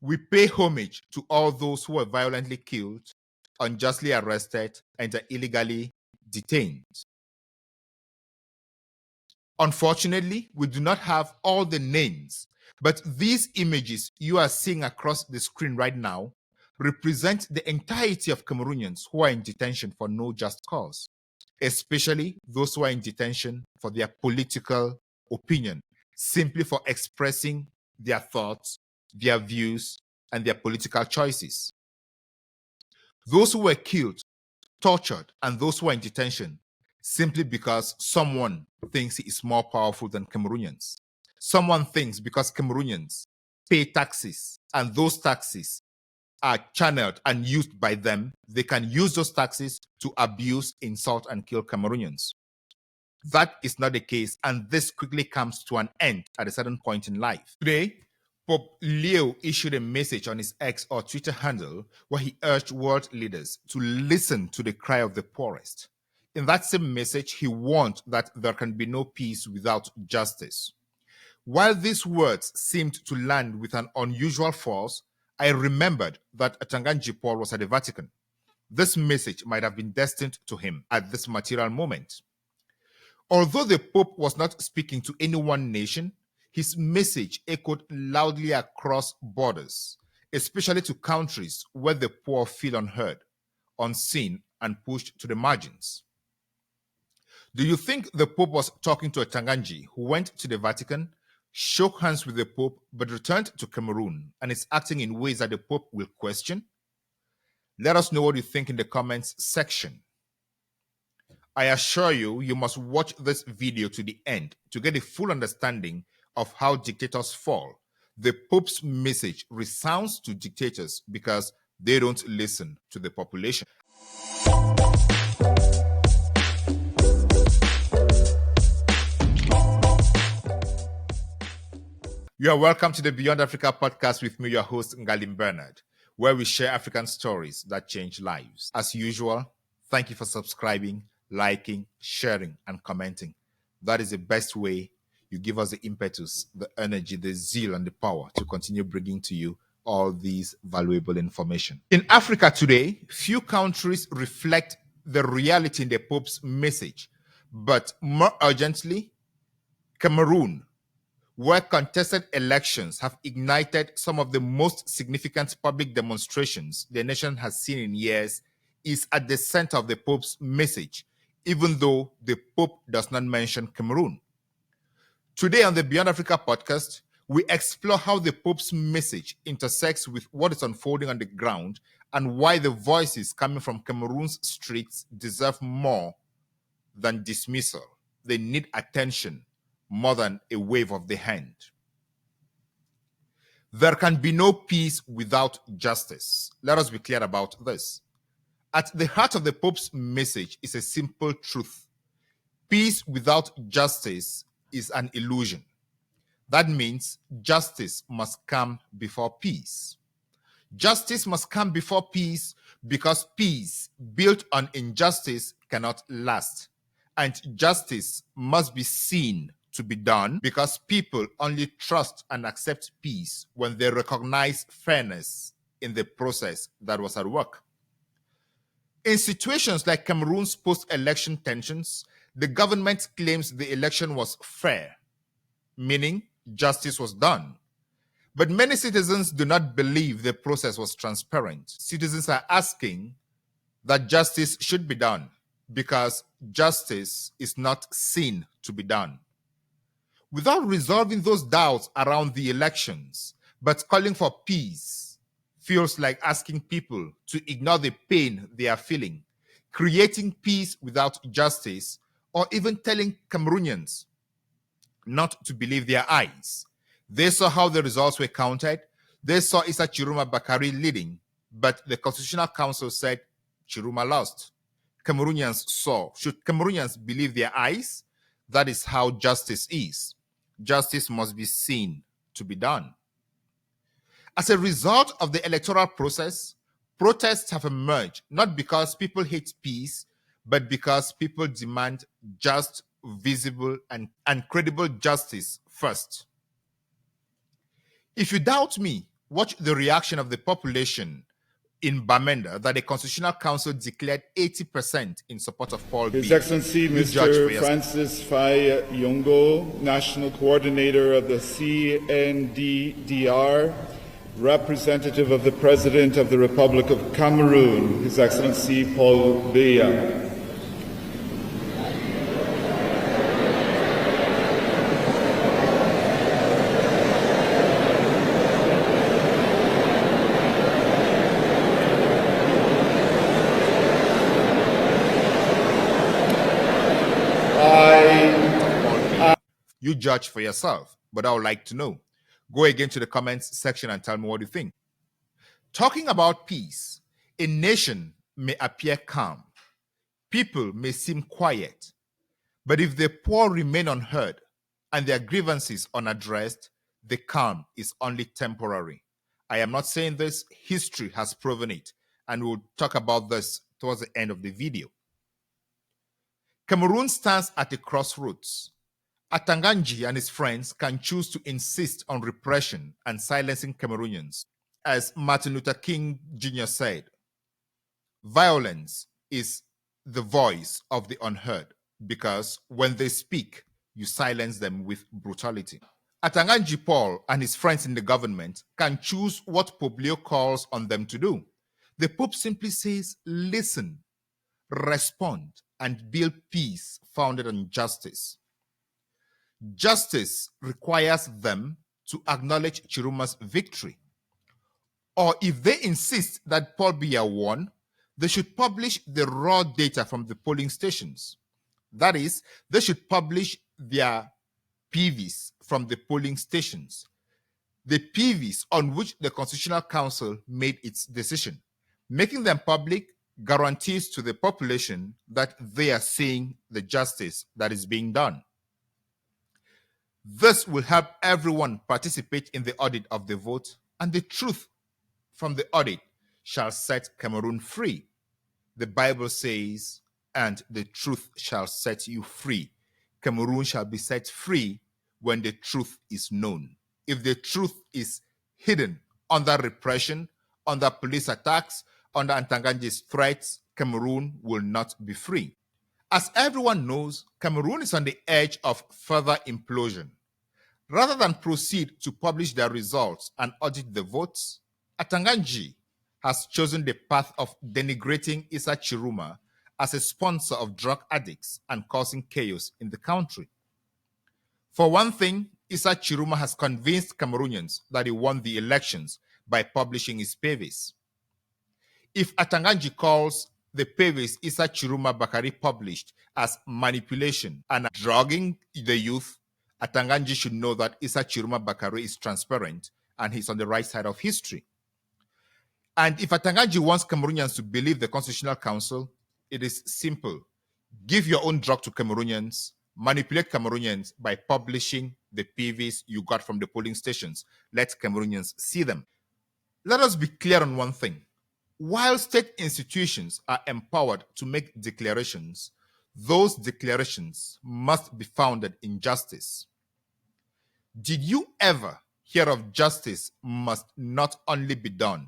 We pay homage to all those who were violently killed, unjustly arrested, and are illegally detained. Unfortunately, we do not have all the names, but these images you are seeing across the screen right now represent the entirety of Cameroonians who are in detention for no just cause, especially those who are in detention for their political opinion, simply for expressing their thoughts, their views, and their political choices. Those who were killed, tortured, and those who are in detention simply because someone thinks he is more powerful than Cameroonians. Someone thinks because Cameroonians pay taxes and those taxes are channeled and used by them, they can use those taxes to abuse, insult, and kill Cameroonians. That is not the case, and this quickly comes to an end at a certain point in life. Today, Pope Leo issued a message on his X or Twitter handle where he urged world leaders to listen to the cry of the poorest. In that same message, he warned that there can be no peace without justice. While these words seemed to land with an unusual force, I remembered that Atangangi Paul was at the Vatican. This message might have been destined to him at this material moment. Although the Pope was not speaking to any one nation, his message echoed loudly across borders, especially to countries where the poor feel unheard, unseen, and pushed to the margins. Do you think the Pope was talking to Atangangi, who went to the Vatican, shook hands with the Pope, but returned to Cameroon and is acting in ways that the Pope will question? Let us know what you think in the comments section. I assure you, you must watch this video to the end to get a full understanding of how dictators fall. The Pope's message resounds to dictators because they don't listen to the population. You are welcome to the Beyond Africa podcast with me, your host, Ngalim Bernard, where we share African stories that change lives. As usual, thank you for subscribing, liking, sharing, and commenting. That is the best way you give us the impetus, the energy, the zeal, and the power to continue bringing to you all these valuable information. In Africa today, few countries reflect the reality in the Pope's message, but more urgently, Cameroon, where contested elections have ignited some of the most significant public demonstrations the nation has seen in years, is at the center of the Pope's message, even though the Pope does not mention Cameroon. Today on the Beyond Africa podcast, we explore how the Pope's message intersects with what is unfolding on the ground and why the voices coming from Cameroon's streets deserve more than dismissal. They need attention more than a wave of the hand. There can be no peace without justice. Let us be clear about this. At the heart of the Pope's message is a simple truth. Peace without justice is an illusion. That means justice must come before peace. Justice must come before peace because peace built on injustice cannot last. And justice must be seen to be done because people only trust and accept peace when they recognize fairness in the process that was at work. In situations like Cameroon's post-election tensions, the government claims the election was fair, meaning justice was done. But many citizens do not believe the process was transparent. Citizens are asking that justice should be done because justice is not seen to be done. Without resolving those doubts around the elections, but calling for peace feels like asking people to ignore the pain they are feeling, creating peace without justice, or even telling Cameroonians not to believe their eyes. They saw how the results were counted. They saw Issa Chiruma Bakari leading, but the Constitutional Council said Chiruma lost. Cameroonians saw. Should Cameroonians believe their eyes? That is how justice is. Justice must be seen to be done. As a result of the electoral process, protests have emerged, not because people hate peace, but because people demand just, visible, and credible justice first. If you doubt me, Watch the reaction of the population in Bamenda that the Constitutional Council declared 80% in support of Paul His Biya. Excellency You judge for Mr. yourself. Francis Faye Yongo, National Coordinator of the CNDDR, representative of the President of the Republic of Cameroon, His Excellency Paul Biya. You judge for yourself, but I would like to know. Go again to the comments section and tell me what you think. Talking about peace, a nation may appear calm. People may seem quiet. But if the poor remain unheard and their grievances unaddressed, the calm is only temporary. I am not saying this, history has proven it, and we'll talk about this towards the end of the video. Cameroon stands at a crossroads. Atangangi and his friends can choose to insist on repression and silencing Cameroonians. As Martin Luther King Jr. said, violence is the voice of the unheard, because when they speak, you silence them with brutality. Atangangi Paul and his friends in the government can choose what Pope Leo calls on them to do. The Pope simply says, listen, respond, and build peace founded on justice. Justice requires them to acknowledge Chiruma's victory. Or if they insist that Paul Biya won, they should publish the raw data from the polling stations. That is, they should publish their PVs from the polling stations, the PVs on which the Constitutional Council made its decision. Making them public guarantees to the population that they are seeing the justice that is being done. This will help everyone participate in the audit of the vote, and the truth from the audit shall set Cameroon free. The Bible says, and the truth shall set you free. Cameroon shall be set free when the truth is known. If the truth is hidden under repression, under police attacks, under Atangangi's threats, Cameroon will not be free. As everyone knows, Cameroon is on the edge of further implosion. Rather than proceed to publish their results and audit the votes, Atangangi has chosen the path of denigrating Issa Chiruma as a sponsor of drug addicts and causing chaos in the country. For one thing, Issa Chiruma has convinced Cameroonians that he won the elections by publishing his paves. If Atangangi calls the paves Issa Chiruma Bakari published as manipulation and drugging the youth, Atangangi should know that Issa Chiruma Bakari is transparent and he's on the right side of history. And if Atangangi wants Cameroonians to believe the Constitutional Council, it is simple. Give your own drug to Cameroonians, manipulate Cameroonians by publishing the PVs you got from the polling stations. Let Cameroonians see them. Let us be clear on one thing. While state institutions are empowered to make declarations, those declarations must be founded in justice. Did you ever hear of justice must not only be done,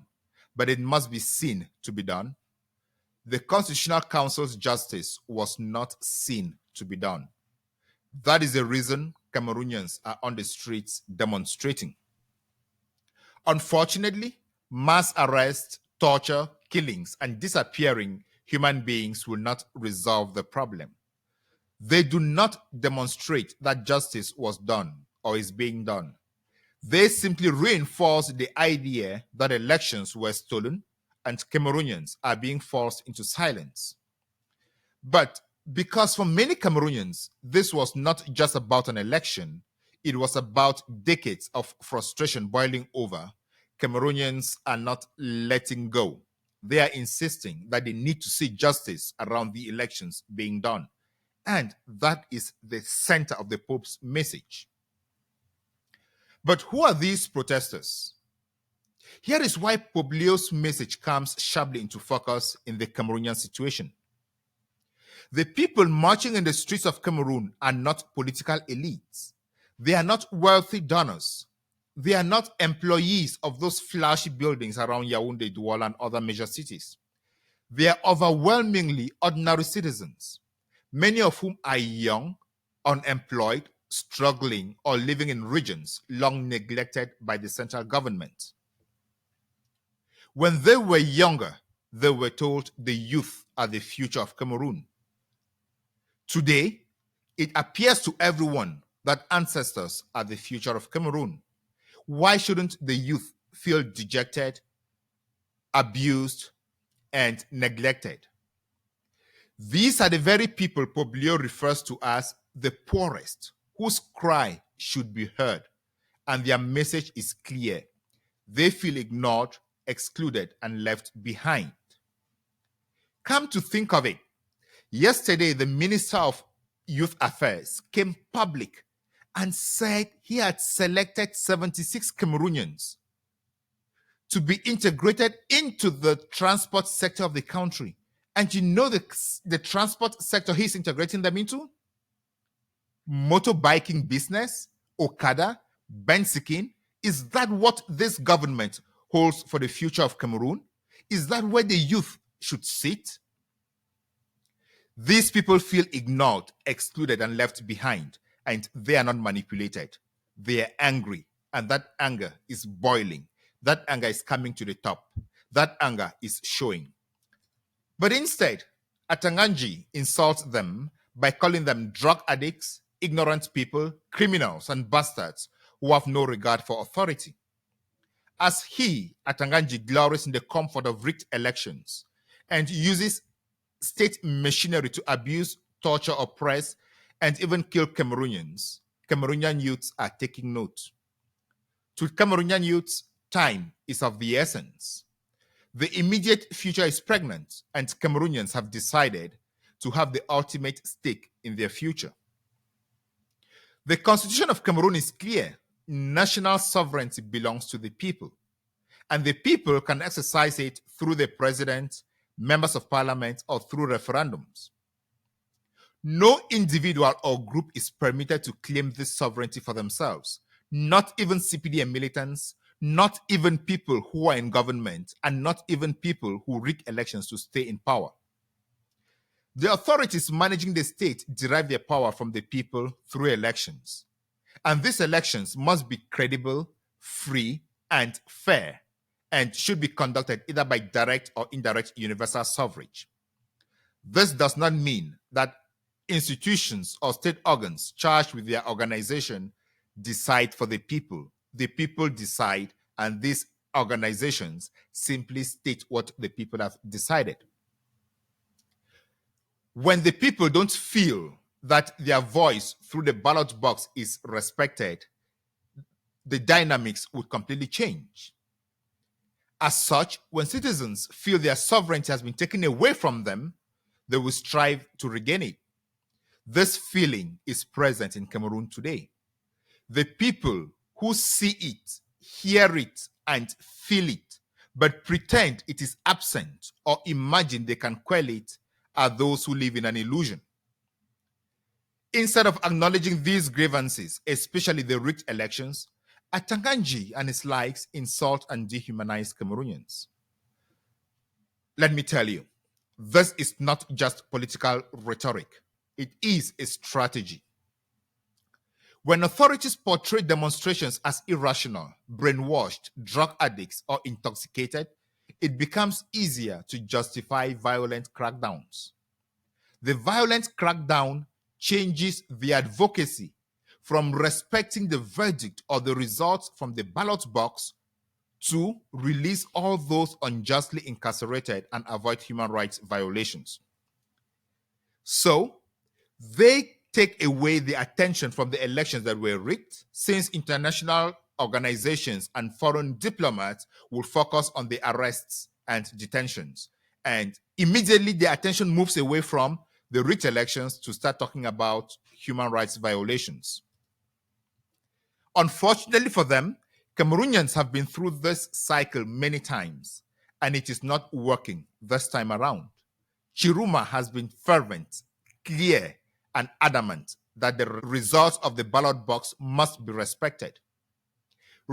but it must be seen to be done? The Constitutional Council's justice was not seen to be done. That is the reason Cameroonians are on the streets demonstrating. Unfortunately, mass arrests, torture, killings, and disappearing human beings will not resolve the problem. They do not demonstrate that justice was done or is being done. They simply reinforce the idea that elections were stolen and Cameroonians are being forced into silence. But because for many Cameroonians, this was not just about an election, it was about decades of frustration boiling over, Cameroonians are not letting go. They are insisting that they need to see justice around the elections being done. And that is the center of the Pope's message. But who are these protesters? Here is why Pope Leo's message comes sharply into focus in the Cameroonian situation. The people marching in the streets of Cameroon are not political elites. They are not wealthy donors. They are not employees of those flashy buildings around Yaoundé, Douala, and other major cities. They are overwhelmingly ordinary citizens, many of whom are young, unemployed, struggling, or living in regions long neglected by the central government. When they were younger, they were told the youth are the future of Cameroon. Today, it appears to everyone that ancestors are the future of Cameroon. Why shouldn't the youth feel dejected, abused, and neglected? These are the very people Poblio refers to as the poorest, whose cry should be heard, and their message is clear. They feel ignored, excluded, and left behind. Come to think of it, yesterday the Minister of Youth Affairs came public and said he had selected 76 Cameroonians to be integrated into the transport sector of the country. And you know the transport sector he's integrating them into? Motorbiking business, Okada, Bensikin. Is that what this government holds for the future of Cameroon? Is that where the youth should sit? These people feel ignored, excluded, and left behind, and they are not manipulated. They are angry, and that anger is boiling. That anger is coming to the top. That anger is showing. But instead, Atangangi insults them by calling them drug addicts, ignorant people, criminals, and bastards who have no regard for authority. As he, Atangangi, glories in the comfort of rigged elections and uses state machinery to abuse, torture, oppress, and even kill Cameroonians, Cameroonian youths are taking note. To Cameroonian youths, time is of the essence. The immediate future is pregnant, and Cameroonians have decided to have the ultimate stake in their future. The Constitution of Cameroon is clear. National sovereignty belongs to the people, and the people can exercise it through the president, members of parliament, or through referendums. No individual or group is permitted to claim this sovereignty for themselves, not even CPDM militants, not even people who are in government, and not even people who rig elections to stay in power. The authorities managing the state derive their power from the people through elections. And these elections must be credible, free, and fair, and should be conducted either by direct or indirect universal suffrage. This does not mean that institutions or state organs charged with their organization decide for the people. The people decide, and these organizations simply state what the people have decided. When the people don't feel that their voice through the ballot box is respected, the dynamics would completely change. As such, when citizens feel their sovereignty has been taken away from them, they will strive to regain it. This feeling is present in Cameroon today. The people who see it, hear it, and feel it, but pretend it is absent or imagine they can quell it, are those who live in an illusion. Instead of acknowledging these grievances, especially the rigged elections, Atangangi and his likes insult and dehumanize Cameroonians. Let me tell you, this is not just political rhetoric. It is a strategy. When authorities portray demonstrations as irrational, brainwashed, drug addicts, or intoxicated, it becomes easier to justify violent crackdowns. The violent crackdown changes the advocacy from respecting the verdict or the results from the ballot box to release all those unjustly incarcerated and avoid human rights violations. So, they take away the attention from the elections that were rigged, since international organizations and foreign diplomats will focus on the arrests and detentions. And immediately the attention moves away from the rigged elections to start talking about human rights violations. Unfortunately for them, Cameroonians have been through this cycle many times, and it is not working this time around. Chiruma has been fervent, clear, and adamant that the results of the ballot box must be respected.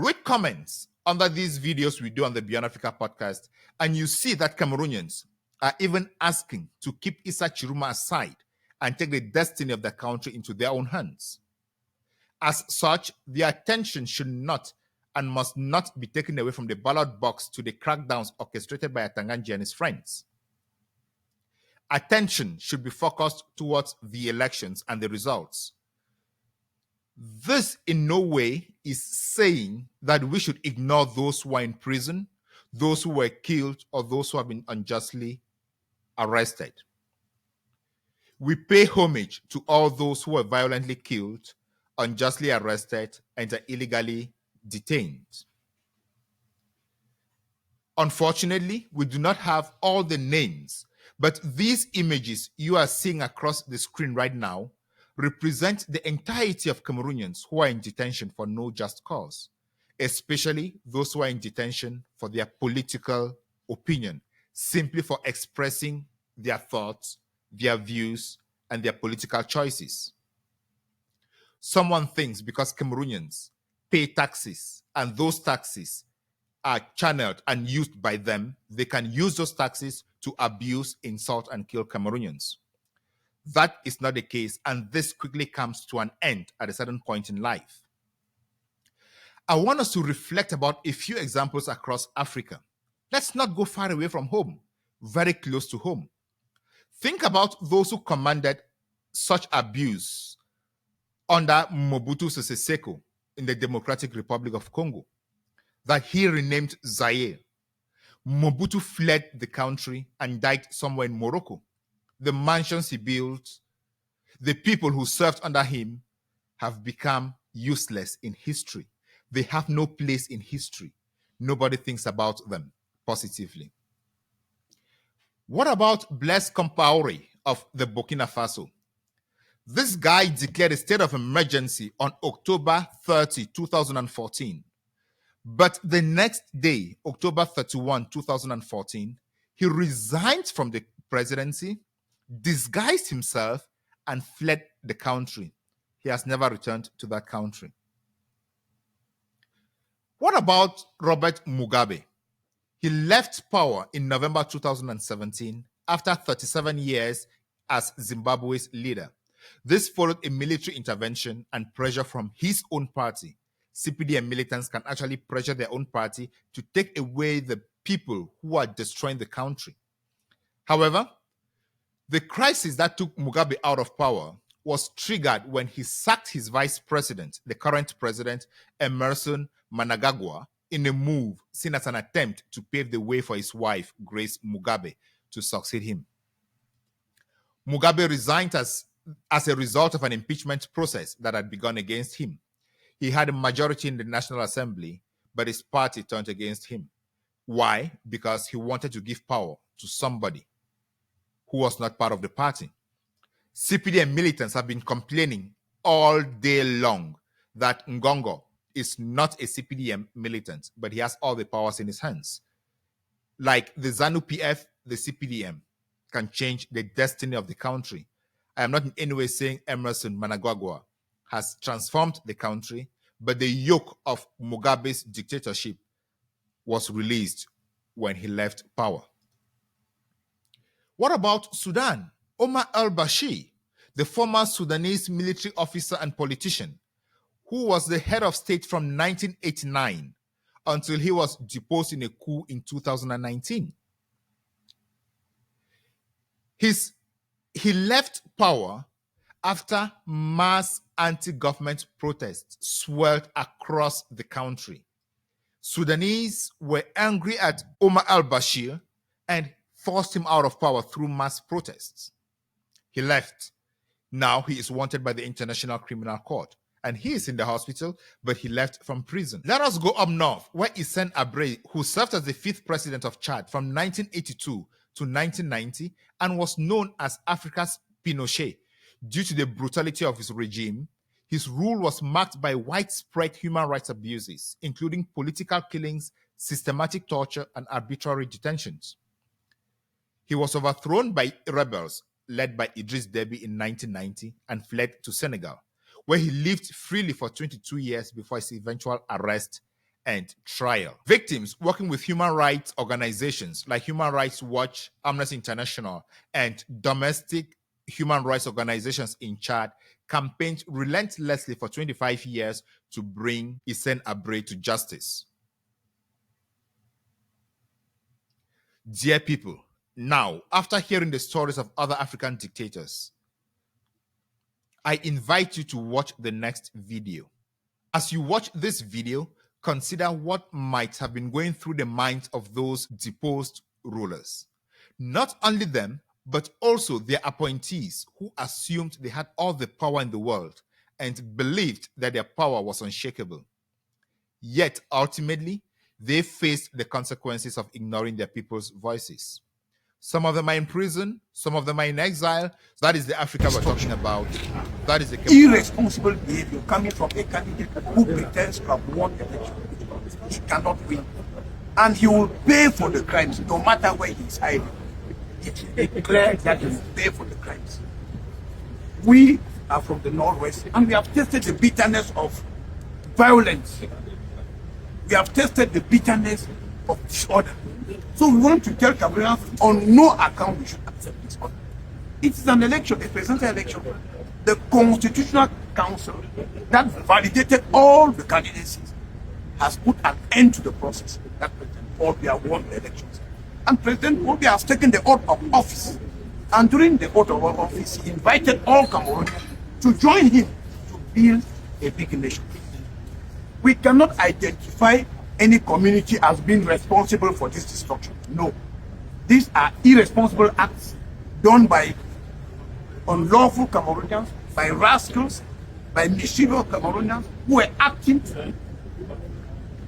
Read comments under these videos we do on the Beyond Africa podcast, and you see that Cameroonians are even asking to keep Issa Chiruma aside and take the destiny of the country into their own hands. As such, their attention should not and must not be taken away from the ballot box to the crackdowns orchestrated by Atangangi and his friends. Attention should be focused towards the elections and the results. This in no way is saying that we should ignore those who are in prison, those who were killed, or those who have been unjustly arrested. We pay homage to all those who were violently killed, unjustly arrested, and are illegally detained. Unfortunately, we do not have all the names, but these images you are seeing across the screen right now represent the entirety of Cameroonians who are in detention for no just cause, especially those who are in detention for their political opinion, simply for expressing their thoughts, their views, and their political choices. Someone thinks because Cameroonians pay taxes and those taxes are channeled and used by them, they can use those taxes to abuse, insult, and kill Cameroonians. That is not the case, and this quickly comes to an end at a certain point in life. I want us to reflect about a few examples across Africa. Let's not go far away from home, very close to home. Think about those who commanded such abuse under Mobutu Sese Seko in the Democratic Republic of Congo, that he renamed Zaire. Mobutu fled the country and died somewhere in Morocco. The mansions he built, the people who served under him have become useless in history. They have no place in history. Nobody thinks about them positively. What about Blaise Compaoré of the Burkina Faso? This guy declared a state of emergency on October 30, 2014. But the next day, October 31, 2014, he resigned from the presidency, disguised himself, and fled the country. He has never returned to that country. What about Robert Mugabe? He left power in November 2017 after 37 years as Zimbabwe's leader. This followed a military intervention and pressure from his own party. CPDM militants can actually pressure their own party to take away the people who are destroying the country. However, the crisis that took Mugabe out of power was triggered when he sacked his vice president, the current president, Emerson Mnangagwa, in a move seen as an attempt to pave the way for his wife, Grace Mugabe, to succeed him. Mugabe resigned as a result of an impeachment process that had begun against him. He had a majority in the National Assembly, but his party turned against him. Why? Because he wanted to give power to somebody who was not part of the party. CPDM militants have been complaining all day long that Ngongo is not a CPDM militant, but he has all the powers in his hands. Like the ZANU-PF, the CPDM can change the destiny of the country. I am not in any way saying Emerson Mnangagwa has transformed the country, but the yoke of Mugabe's dictatorship was released when he left power. What about Sudan? Omar al-Bashir, the former Sudanese military officer and politician, who was the head of state from 1989 until he was deposed in a coup in 2019. He left power after mass anti-government protests swelled across the country. Sudanese were angry at Omar al-Bashir and forced him out of power through mass protests. He left. Now he is wanted by the International Criminal Court, and he is in the hospital, but he left from prison. Let us go up north, where Hissène Habré, who served as the 5th president of Chad from 1982 to 1990 and was known as Africa's Pinochet due to the brutality of his regime, his rule was marked by widespread human rights abuses, including political killings, systematic torture, and arbitrary detentions. He was overthrown by rebels led by Idriss Déby in 1990 and fled to Senegal, where he lived freely for 22 years before his eventual arrest and trial. Victims working with human rights organizations like Human Rights Watch, Amnesty International, and domestic human rights organizations in Chad campaigned relentlessly for 25 years to bring Hissène Habré to justice. Dear people, now, after hearing the stories of other African dictators, I invite you to watch the next video. As you watch this video, consider what might have been going through the minds of those deposed rulers. Not only them, but also their appointees who assumed they had all the power in the world and believed that their power was unshakable. Yet, ultimately, they faced the consequences of ignoring their people's voices. Some of them are in prison, some of them are in exile. That is the Africa we're talking about. That is the irresponsible behavior coming from a candidate who pretends to have won the election. He cannot win. And he will pay for the crimes, no matter where he is hiding. It is clear that he will pay for the crimes. We are from the Northwest, and we have tasted the bitterness of violence. We have tasted the bitterness of disorder. So we want to tell Cameroonians on no account we should accept this order. It is an election, a presidential election. The Constitutional Council that validated all the candidacies has put an end to the process that President Paul Biya won the elections. And President Paul Biya has taken the oath of office. And during the oath of office, he invited all Cameroonians to join him to build a big nation. We cannot identify any community as being responsible for this destruction. No. These are irresponsible acts done by unlawful Cameroonians, by rascals, by mischievous Cameroonians who were acting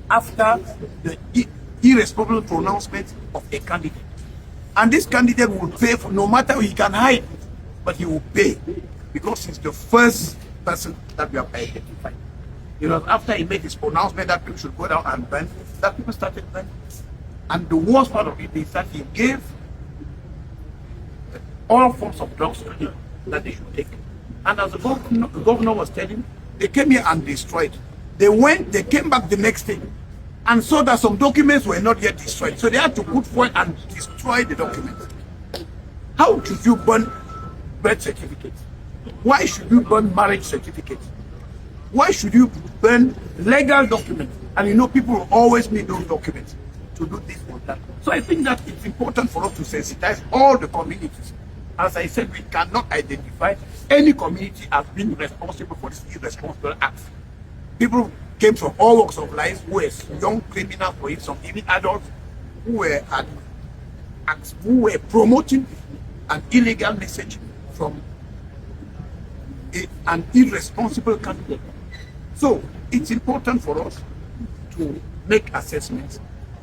after the irresponsible pronouncement of a candidate. And this candidate will pay for, no matter he can hide, but he will pay because he's the first person that we have identified. You know, after he made his pronouncement that people should go down and burn, that people started burning. And the worst part of it is that he gave all forms of drugs to him that they should take. And as the governor was telling, they came here and destroyed. They came back the next day and saw that some documents were not yet destroyed. So they had to put forward and destroy the documents. How should you burn birth certificates? Why should you burn marriage certificates? Why should you burn legal documents? And you know, people will always need those documents to do this or that. So I think that it's important for us to sensitize all the communities. As I said, we cannot identify any community as being responsible for this irresponsible act. People came from all walks of life, who were young criminals, for some even adults, who were promoting an illegal message from an irresponsible candidate. So it's important for us to make assessments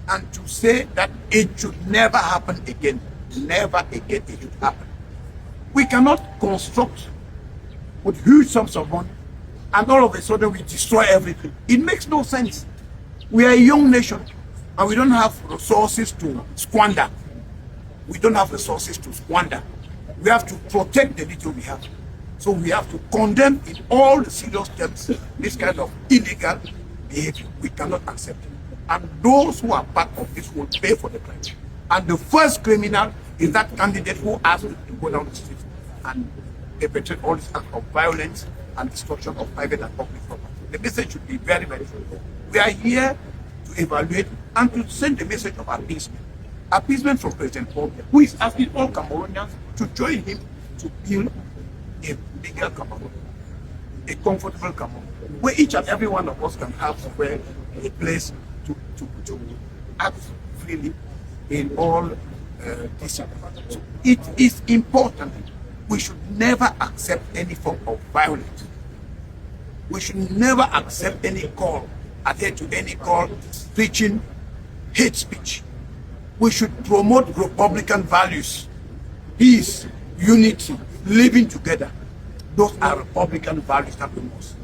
and to say that it should never happen again. Never again it should happen. We cannot construct with huge sums of money and all of a sudden we destroy everything. It makes no sense. We are a young nation and we don't have resources to squander. We don't have resources to squander. We have to protect the little we have. So we have to condemn in all the serious terms this kind of illegal behavior. We cannot accept it. And those who are part of this will pay for the crime. And the first criminal is that candidate who asked to go down the street and perpetrate all this act of violence and destruction of private and public property. The message should be very, very clear. We are here to evaluate and to send the message of appeasement. Appeasement from President Paul, who is asking all Cameroonians to join him to build a bigger Cameroon, a comfortable Cameroon, where each and every one of us can have somewhere, a place to act freely in all disciplines. So it is important. We should never accept any form of violence. We should never accept any call, adhere to any call preaching hate speech. We should promote Republican values, peace, unity, living together. Those are Republican values that we must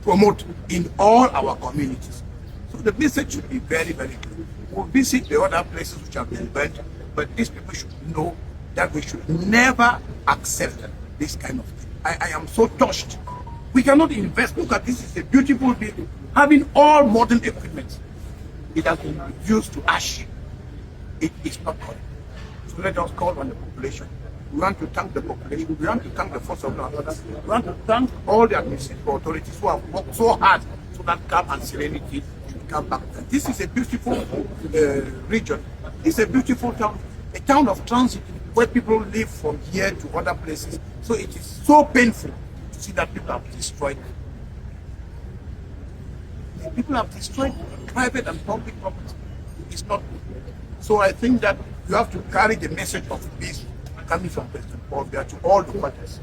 promote in all our communities. So the message should be very, very clear. We'll visit the other places which have been burnt, but these people should know that we should never accept this kind of thing. I am so touched. We cannot invest. Look at this, is a beautiful building, having all modern equipment. It has been reduced to ash. It is not correct. So let us call on the population. We want to thank the population. We want to thank the force of law. We want to thank all the administrative authorities who have worked so hard so that calm and serenity should come back. And this is a beautiful region. It's a beautiful town, a town of transit where people live from here to other places. So it is so painful to see that people have destroyed. People have destroyed private and public property. It's not good. So I think that you have to carry the message of peace coming from President Paul Biya to all the parties.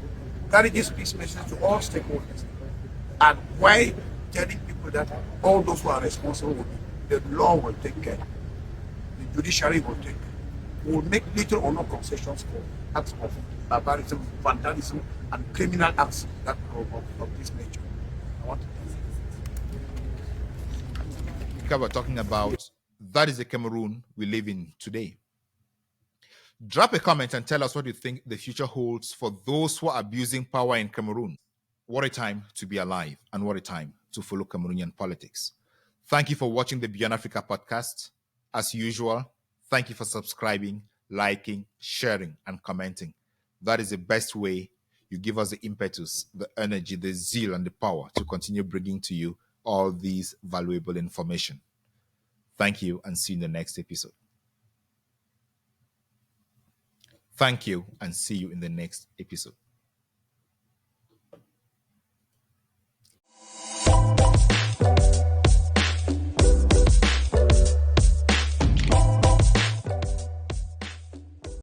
Carry this peace message to all stakeholders. And why telling people that all those who are responsible, the law will take care, the judiciary will take care. We will make little or no concessions for acts of barbarism, vandalism, and criminal acts that of this nature. I want to We're talking about, that is the Cameroon we live in today. Drop a comment and tell us what you think the future holds for those who are abusing power in Cameroon. What a time to be alive, and what a time to follow Cameroonian politics. Thank you for watching the Beyond Africa podcast. As usual, thank you for subscribing, liking, sharing, and commenting. That is the best way you give us the impetus, the energy, the zeal, and the power to continue bringing to you all these valuable information. Thank you, and see you in the next episode. Thank you, and see you in the next episode.